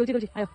তুলছি আয়ো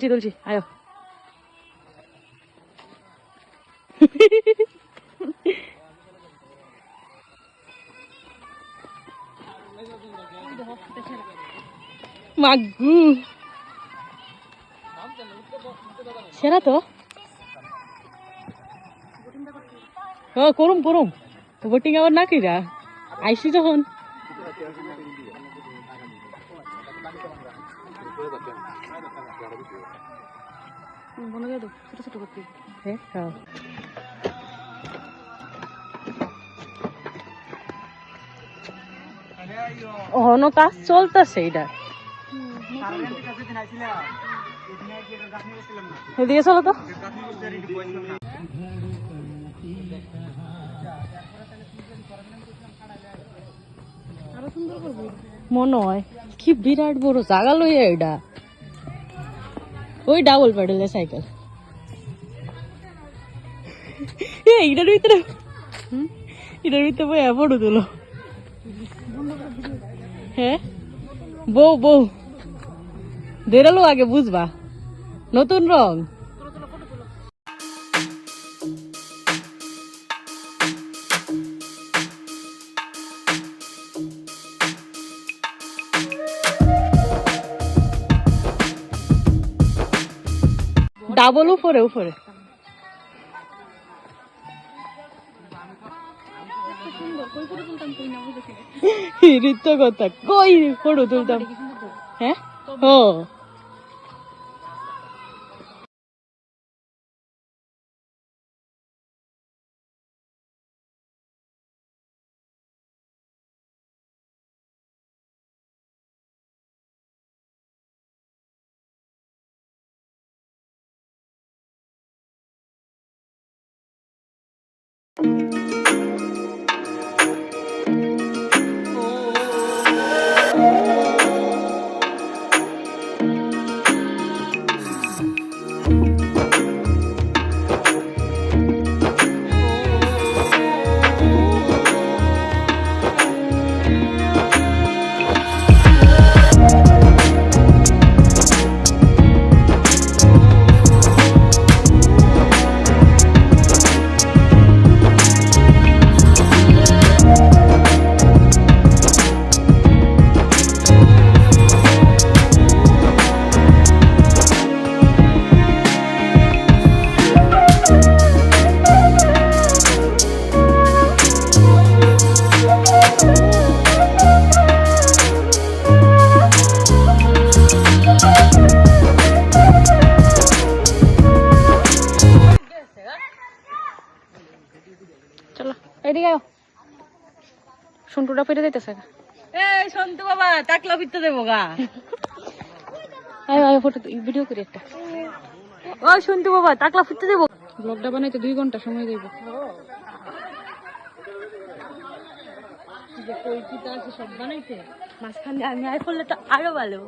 তুলছি আয়ো মাগু সেরা তো করুম বোটিং আবার না কিরা আইসি যখন ছোট করতে হ্যাঁ অহনো কাজ চলতেছে এটা দিয়ে চলো তো মনে হয় কি বিরাট বড় জায়গা লইয়া এটা ওই ডাবল প্যাডেলের সাইকেল এটার ভিতরে বই ফটো তুলো হ্যাঁ বউ দেরালো আগে বুঝবা নতুন রং ডাবল উপরে নৃত্য কথা কই ফটো তুলতাম হ্যাঁ ও চলো এদিকে আও সন্টুটা পেটে দিতেছে এই সন্তু বাবা টাকলা ফিরতে দেবো গা। আয় আয় ফটো ভিডিও করি একটা। ও সন্তু বাবা টাকলা ফিরতে দেবো। ব্লগটা বানাইতে 2 ঘন্টা সময় দেব। যে কই পিতা আছে সব বানাইতে মাঝখানে আমি আই করলে তো আরো ভালো।